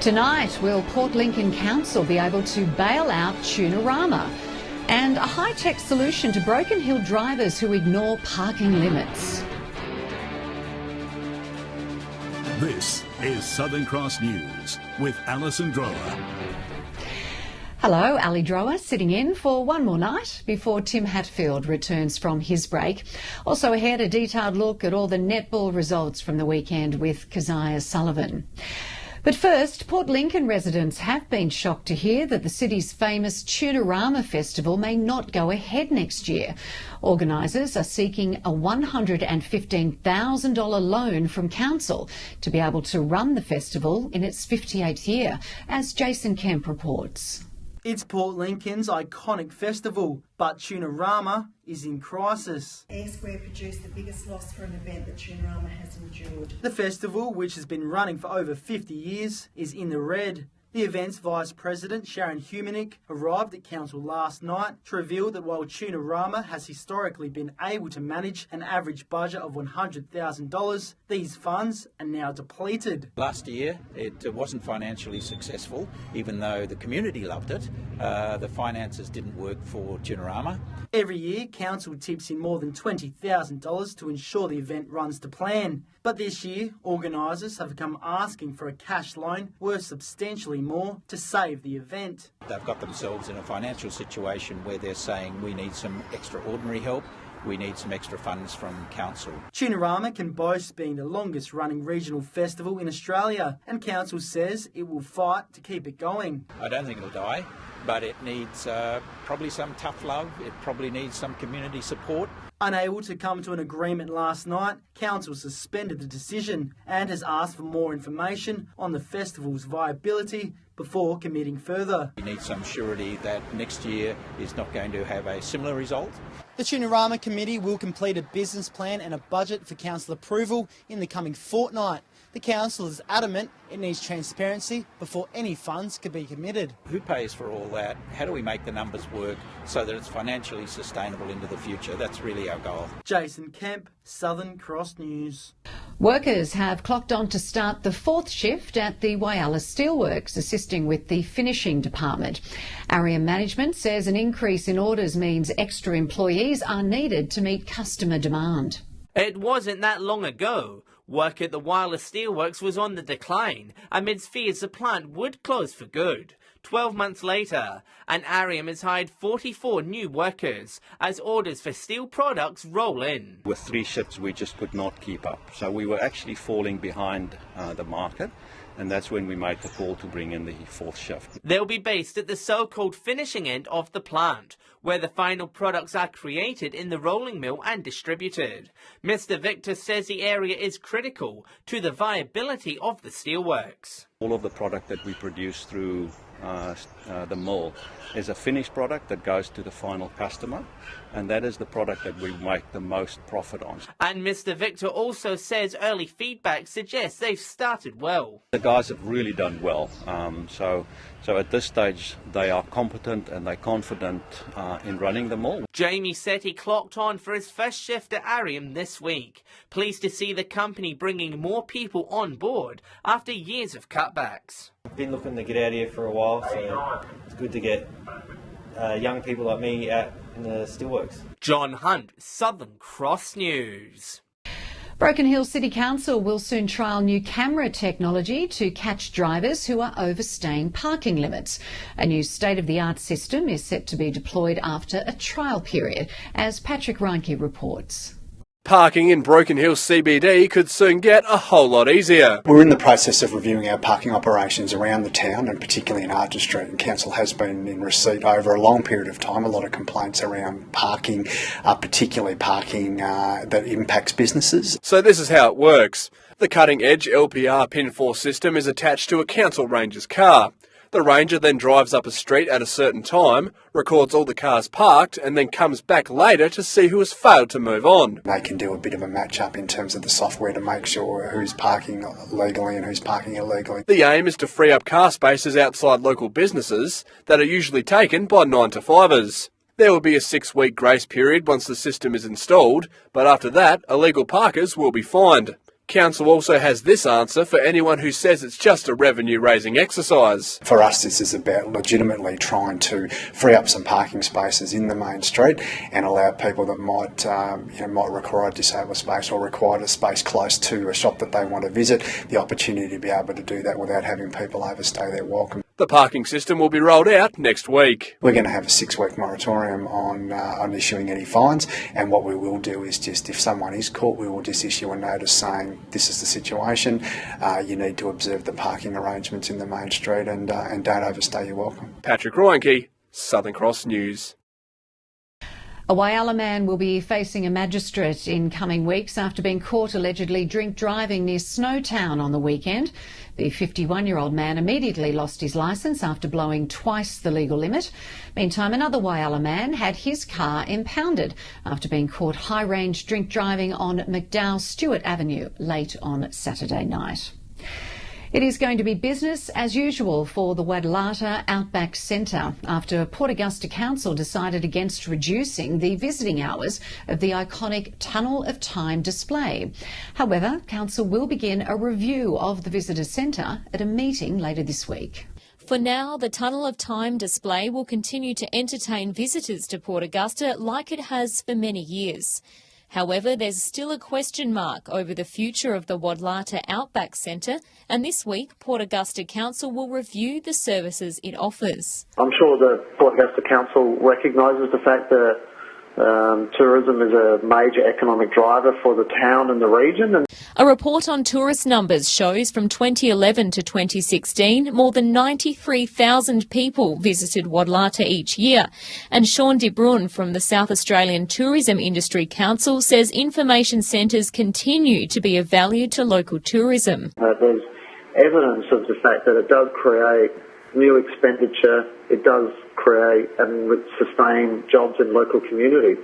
Tonight, will Port Lincoln Council be able to bail out Tunarama? And a high-tech solution to Broken Hill drivers who ignore parking limits. This is Southern Cross News with Alison Drower. Hello, Ali Drower sitting in for one more night before Tim Hatfield returns from his break. Also ahead, a detailed look at all the netball results from the weekend with Keziah Sullivan. But first, Port Lincoln residents have been shocked to hear that the city's famous Tunarama festival may not go ahead next year. Organisers are seeking a $115,000 loan from council to be able to run the festival in its 58th year, as Jason Kemp reports. It's Port Lincoln's iconic festival, but Tunarama is in crisis. Air Square produced the biggest loss for an event that Tunarama has endured. The festival, which has been running for over 50 years, is in the red. The event's Vice President, Sharon Humanick, arrived at Council last night to reveal that while Tunarama has historically been able to manage an average budget of $100,000, these funds are now depleted. Last year it wasn't financially successful, even though the community loved it. The finances didn't work for Tunarama. Every year, Council tips in more than $20,000 to ensure the event runs to plan. But this year, organisers have come asking for a cash loan worth substantially more to save the event. They've got themselves in a financial situation where they're saying we need some extraordinary help. We need some extra funds from Council. Tunarama can boast being the longest running regional festival in Australia, and Council says it will fight to keep it going. I don't think it'll die, but it needs probably some tough love. It probably needs some community support. Unable to come to an agreement last night, Council suspended the decision and has asked for more information on the festival's viability before committing further. We need some surety that next year is not going to have a similar result. The Tunarama Committee will complete a business plan and a budget for Council approval in the coming fortnight. The Council is adamant it needs transparency before any funds can be committed. Who pays for all that? How do we make the numbers work so that it's financially sustainable into the future? That's really our goal. Jason Kemp, Southern Cross News. Workers have clocked on to start the fourth shift at the Whyalla Steelworks, assisting with the finishing department. Area management says an increase in orders means extra employees are needed to meet customer demand. It wasn't that long ago. Work at the Whyalla Steelworks was on the decline amidst fears the plant would close for good. 12 months later, and Arium has hired 44 new workers as orders for steel products roll in. With 3 shifts, we just could not keep up. So we were actually falling behind the market, and that's when we made the call to bring in the 4th shift. They'll be based at the so-called finishing end of the plant, where the final products are created in the rolling mill and distributed. Mr. Victor says the area is critical to the viability of the steelworks. All of the product that we produce through the mill is a finished product that goes to the final customer, and that is the product that we make the most profit on. And Mr. Victor also says early feedback suggests they've started well. The guys have really done well, so at this stage they are competent and they're confident in running the mill. Jamie said he clocked on for his first shift at Arium this week. Pleased to see the company bringing more people on board after years of cutbacks. I've been looking to get out of here for a while, so it's good to get young people like me out in the steelworks. John Hunt, Southern Cross News. Broken Hill City Council will soon trial new camera technology to catch drivers who are overstaying parking limits. A new state-of-the-art system is set to be deployed after a trial period, as Patrick Reinke reports. Parking in Broken Hill CBD could soon get a whole lot easier. We're in the process of reviewing our parking operations around the town, and particularly in Archer Street, and Council has been in receipt over a long period of time a lot of complaints around parking, particularly parking that impacts businesses. So this is how it works. The cutting-edge LPR Pin 4 system is attached to a council ranger's car. The ranger then drives up a street at a certain time, records all the cars parked, and then comes back later to see who has failed to move on. They can do a bit of a match-up in terms of the software to make sure who's parking legally and who's parking illegally. The aim is to free up car spaces outside local businesses that are usually taken by 9-to-5ers. There will be a 6-week grace period once the system is installed, but after that, illegal parkers will be fined. Council also has this answer for anyone who says it's just a revenue-raising exercise. For us, this is about legitimately trying to free up some parking spaces in the main street and allow people that might require a disabled space or require a space close to a shop that they want to visit, the opportunity to be able to do that without having people overstay their welcome. The parking system will be rolled out next week. We're going to have a 6-week moratorium on issuing any fines, and what we will do is just, if someone is caught, we will just issue a notice saying this is the situation, you need to observe the parking arrangements in the main street and don't overstay your welcome. Patrick Ryanke, Southern Cross News. A Whyalla man will be facing a magistrate in coming weeks after being caught allegedly drink driving near Snowtown on the weekend. The 51-year-old man immediately lost his licence after blowing twice the legal limit. Meantime, another Whyalla man had his car impounded after being caught high-range drink driving on McDowell Stewart Avenue late on Saturday night. It is going to be business as usual for the Whyalla Outback Centre after Port Augusta Council decided against reducing the visiting hours of the iconic Tunnel of Time display. However, Council will begin a review of the visitor centre at a meeting later this week. For now, the Tunnel of Time display will continue to entertain visitors to Port Augusta like it has for many years. However, there's still a question mark over the future of the Whyalla Outback Centre, and this week Port Augusta Council will review the services it offers. I'm sure the Port Augusta Council recognises the fact that tourism is a major economic driver for the town and the region. A report on tourist numbers shows from 2011 to 2016, more than 93,000 people visited Whyalla each year. And Sean De Bruin from the South Australian Tourism Industry Council says information centres continue to be of value to local tourism. There's evidence of the fact that it does create new expenditure, it does create and sustain jobs in local communities.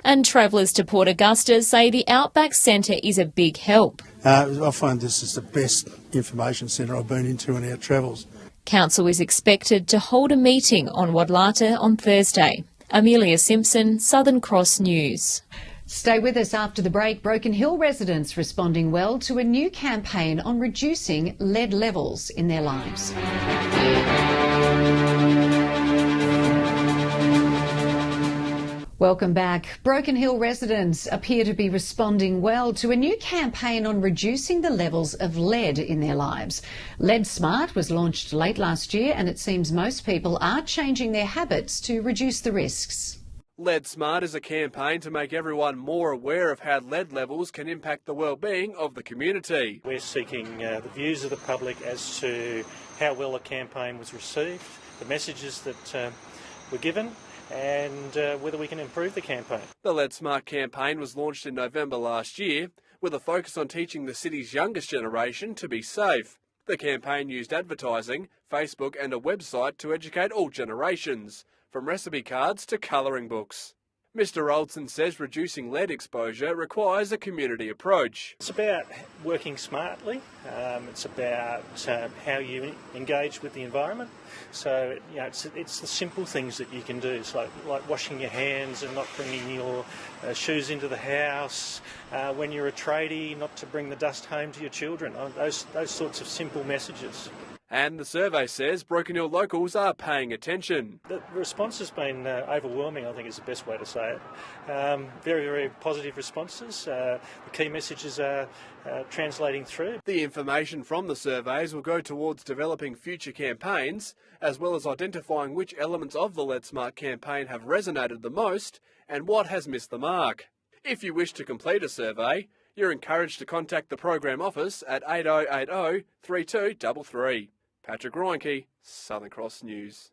And travellers to Port Augusta say the Outback Centre is a big help. I find this is the best information centre I've been into in our travels. Council is expected to hold a meeting on Whyalla on Thursday. Amelia Simpson, Southern Cross News. Stay with us after the break. Broken Hill residents responding well to a new campaign on reducing lead levels in their lives. Welcome back. Broken Hill residents appear to be responding well to a new campaign on reducing the levels of lead in their lives. Lead Smart was launched late last year, and it seems most people are changing their habits to reduce the risks. Lead Smart is a campaign to make everyone more aware of how lead levels can impact the well-being of the community. We're seeking the views of the public as to how well the campaign was received, the messages that were given, and whether we can improve the campaign. The Lead Smart campaign was launched in November last year with a focus on teaching the city's youngest generation to be safe. The campaign used advertising, Facebook and a website to educate all generations, from recipe cards to colouring books. Mr. Oldson says reducing lead exposure requires a community approach. It's about working smartly. It's about how you engage with the environment. So it's the simple things that you can do. It's like washing your hands and not bringing your shoes into the house. When you're a tradie, not to bring the dust home to your children. Those sorts of simple messages. And the survey says Broken Hill locals are paying attention. The response has been overwhelming, I think is the best way to say it. Very, very positive responses. The key messages are translating through. The information from the surveys will go towards developing future campaigns, as well as identifying which elements of the Lead Smart campaign have resonated the most and what has missed the mark. If you wish to complete a survey, you're encouraged to contact the program office at 8080 3233. Patrick Ryanke, Southern Cross News.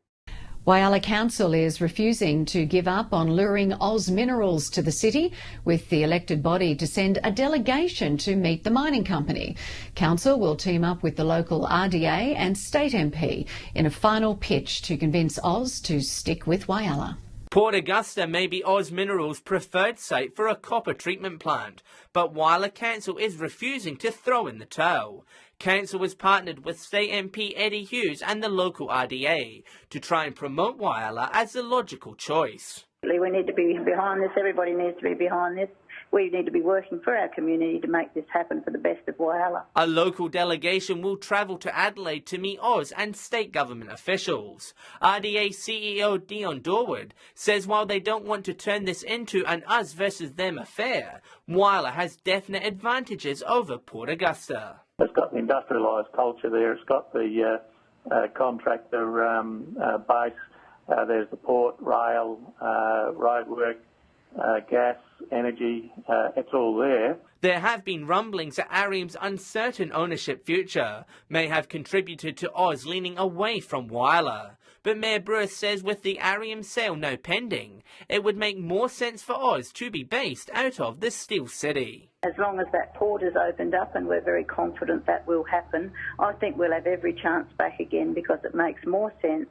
Whyalla Council is refusing to give up on luring Oz Minerals to the city, with the elected body to send a delegation to meet the mining company. Council will team up with the local RDA and state MP in a final pitch to convince Oz to stick with Whyalla. Port Augusta may be Oz Minerals' preferred site for a copper treatment plant, but Whyalla Council is refusing to throw in the towel. Council has partnered with State MP Eddie Hughes and the local RDA to try and promote Whyalla as the logical choice. We need to be behind this. Everybody needs to be behind this. we need to be working for our community to make this happen for the best of Whyalla. A local delegation will travel to Adelaide to meet Oz and state government officials. RDA CEO Dion Dorwood says while they don't want to turn this into an us versus them affair, Whyalla has definite advantages over Port Augusta. It's got the industrialised culture there, it's got the contractor base, there's the port, rail, roadwork, gas, energy, it's all there. There have been rumblings that Ariam's uncertain ownership future may have contributed to Oz leaning away from Whyalla. But Mayor Brewer says with the Ariam sale now pending, it would make more sense for Oz to be based out of the Steel City. As long as that port is opened up, and we're very confident that will happen, I think we'll have every chance back again, because it makes more sense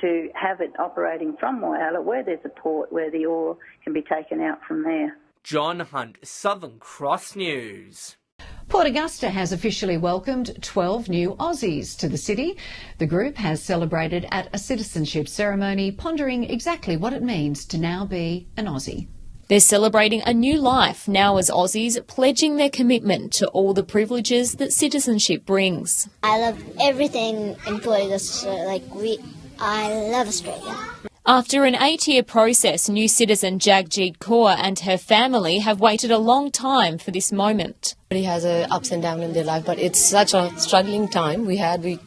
to have it operating from Whyalla, where there's a port where the ore can be taken out from there. John Hunt, Southern Cross News. Port Augusta has officially welcomed 12 new Aussies to the city. The group has celebrated at a citizenship ceremony, pondering exactly what it means to now be an Aussie. They're celebrating a new life now as Aussies, pledging their commitment to all the privileges that citizenship brings. I love everything in Port Augusta. I love Australia. After an 8-year process, new citizen Jagjit Kaur and her family have waited a long time for this moment. Everybody has ups and downs in their life, but it's such a struggling time. We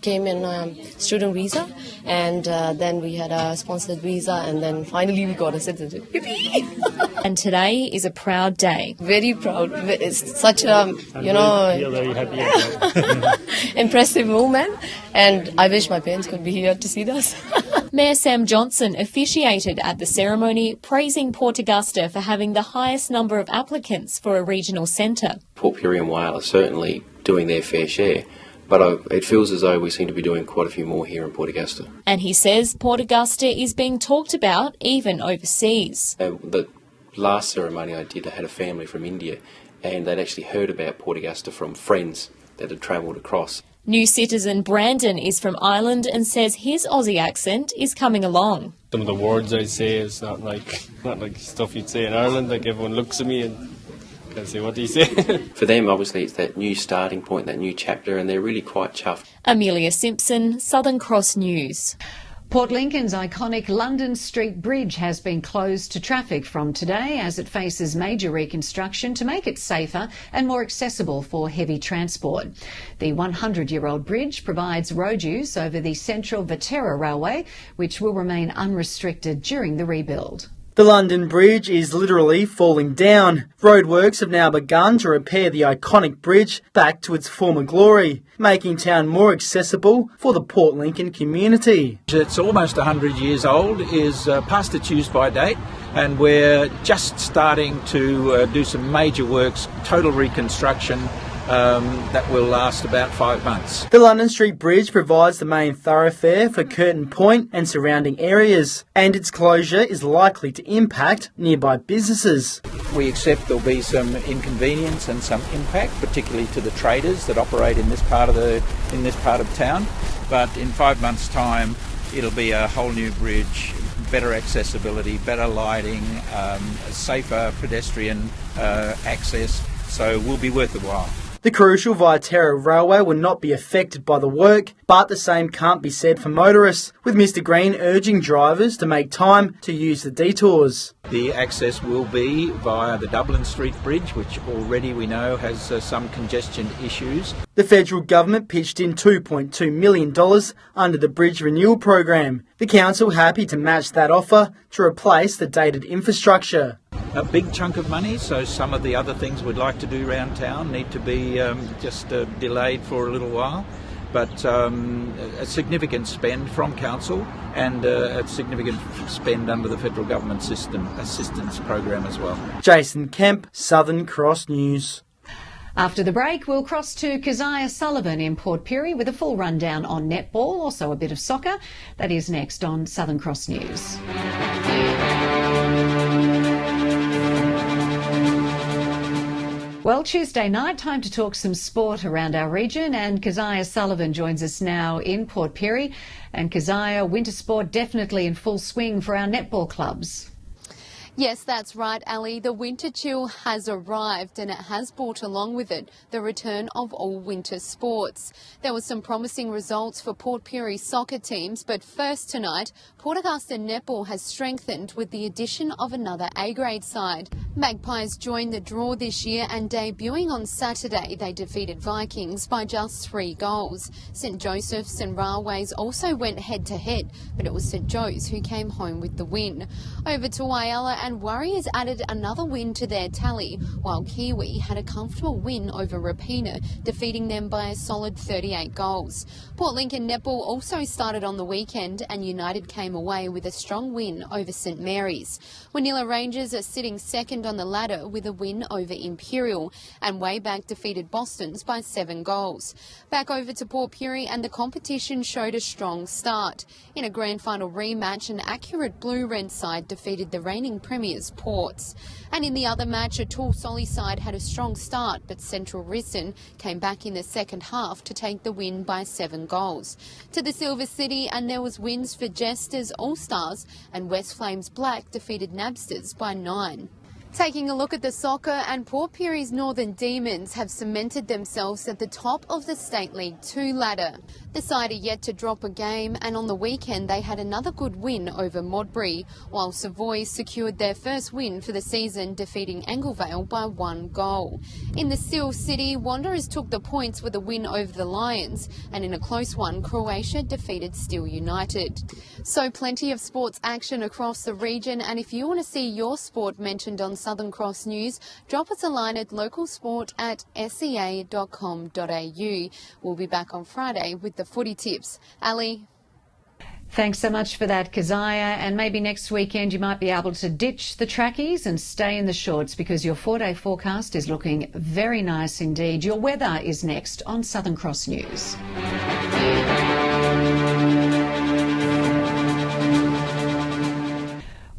came in student visa, and then we had a sponsored visa, and then finally we got a citizenship. And today is a proud day. Very proud. It's such a, impressive moment, and I wish my parents could be here to see this. Mayor Sam Johnson officiated at the ceremony, praising Port Augusta for having the highest number of applicants for a regional centre. Port Pirie and Whyalla are certainly doing their fair share, but it feels as though we seem to be doing quite a few more here in Port Augusta. And he says Port Augusta is being talked about even overseas. The last ceremony I did, I had a family from India, and they'd actually heard about Port Augusta from friends that had travelled across. New citizen Brandon is from Ireland and says his Aussie accent is coming along. Some of the words I say is not like stuff you'd say in Ireland. Like, everyone looks at me and can say, what do you say? For them, obviously, it's that new starting point, that new chapter, and they're really quite chuffed. Amelia Simpson, Southern Cross News. Port Lincoln's iconic London Street Bridge has been closed to traffic from today as it faces major reconstruction to make it safer and more accessible for heavy transport. The 100-year-old bridge provides road use over the Central Viterra Railway, which will remain unrestricted during the rebuild. The London Bridge is literally falling down. Roadworks have now begun to repair the iconic bridge back to its former glory, making town more accessible for the Port Lincoln community. It's almost 100 years old, is past its use-by date, and we're just starting to do some major works, total reconstruction, that will last about 5 months. The London Street Bridge provides the main thoroughfare for Curtin Point and surrounding areas, and its closure is likely to impact nearby businesses. We accept there'll be some inconvenience and some impact, particularly to the traders that operate in this part of town. But in 5 months' time, it'll be a whole new bridge, better accessibility, better lighting, safer pedestrian access. So will be worth a while. The crucial Viterra Railway will not be affected by the work, but the same can't be said for motorists, with Mr Green urging drivers to make time to use the detours. The access will be via the Dublin Street Bridge, which already we know has some congestion issues. The federal government pitched in $2.2 million under the Bridge Renewal Program. The council happy to match that offer to replace the dated infrastructure. A big chunk of money, so some of the other things we'd like to do around town need to be just delayed for a little while. But a significant spend from council and a significant spend under the federal government assistance program as well. Jason Kemp, Southern Cross News. After the break, we'll cross to Keziah Sullivan in Port Pirie with a full rundown on netball, also a bit of soccer. That is next on Southern Cross News. Well, Tuesday night, time to talk some sport around our region, and Keziah Sullivan joins us now in Port Pirie. And Keziah, winter sport definitely in full swing for our netball clubs. Yes, that's right, Ali. The winter chill has arrived and it has brought along with it the return of all winter sports. There were some promising results for Port Pirie soccer teams, but first tonight, Port Augusta netball has strengthened with the addition of another A-grade side. Magpies joined the draw this year and debuting on Saturday, they defeated Vikings by just 3 goals. St Joseph's and Railways also went head-to-head, but it was St Joe's who came home with the win. Over to Whyalla and Warriors added another win to their tally, while Kiwi had a comfortable win over Rapina, defeating them by a solid 38 goals. Port Lincoln netball also started on the weekend and United came away with a strong win over St Mary's. Whyalla Rangers are sitting second on the ladder with a win over Imperial, and Wayback defeated Boston's by 7 goals. Back over to Port Pirie and the competition showed a strong start. In a grand final rematch, an accurate blue-red side defeated the reigning premiers Ports. And in the other match, a tall Solly side had a strong start, but Central Risdon came back in the second half to take the win by 7 goals. To the Silver City, and there was wins for Jesters All-Stars, and West Flames Black defeated Nabsters by 9. Taking a look at the soccer, and Port Pirie's Northern Demons have cemented themselves at the top of the State League 2 ladder. The side are yet to drop a game, and on the weekend they had another good win over Modbury, while Savoy secured their first win for the season, defeating Anglevale by 1 goal. In the Steel City, Wanderers took the points with a win over the Lions, and in a close one, Croatia defeated Steel United. So plenty of sports action across the region, and if you want to see your sport mentioned on Southern Cross News, drop us a line at localsport@sea.com.au. We'll be back on Friday with the footy tips. Ali? Thanks so much for that, Keziah. And maybe next weekend you might be able to ditch the trackies and stay in the shorts because your 4-day forecast is looking very nice indeed. Your weather is next on Southern Cross News.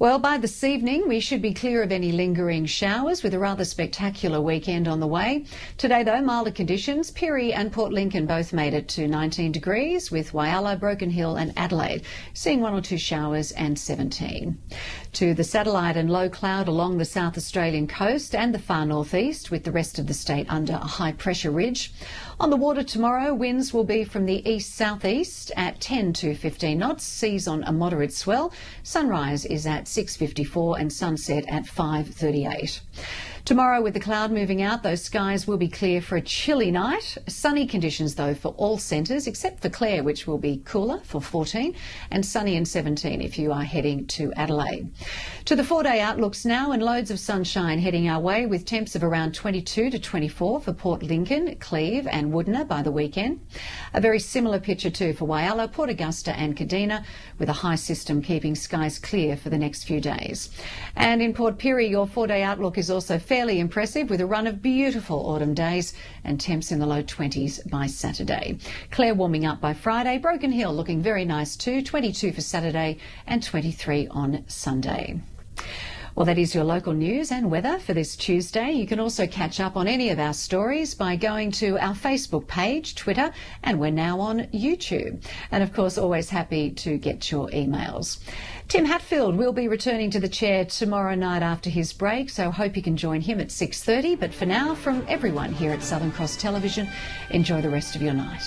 Well, by this evening, we should be clear of any lingering showers with a rather spectacular weekend on the way. Today, though, milder conditions. Pirie and Port Lincoln both made it to 19 degrees, with Whyalla, Broken Hill and Adelaide seeing 1 or 2 showers and 17. To the satellite and low cloud along the South Australian coast and the far northeast, with the rest of the state under a high pressure ridge. On the water tomorrow, winds will be from the east-southeast at 10 to 15 knots, seas on a moderate swell. Sunrise is at 6:54 and sunset at 5:38. Tomorrow, with the cloud moving out, those skies will be clear for a chilly night. Sunny conditions, though, for all centres, except for Clare, which will be cooler for 14, and sunny and 17 if you are heading to Adelaide. To the 4-day outlooks now, and loads of sunshine heading our way, with temps of around 22 to 24 for Port Lincoln, Cleve and Woodner by the weekend. A very similar picture too for Whyalla, Port Augusta and Kadina, with a high system keeping skies clear for the next few days. And in Port Pirie, your 4-day outlook is also fairly impressive, with a run of beautiful autumn days and temps in the low 20s by Saturday. Clare warming up by Friday, Broken Hill looking very nice too, 22 for Saturday and 23 on Sunday. Well, that is your local news and weather for this Tuesday. You can also catch up on any of our stories by going to our Facebook page, Twitter, and we're now on YouTube. And of course, always happy to get your emails. Tim Hatfield will be returning to the chair tomorrow night after his break, so hope you can join him at 6:30. But for now, from everyone here at Southern Cross Television, enjoy the rest of your night.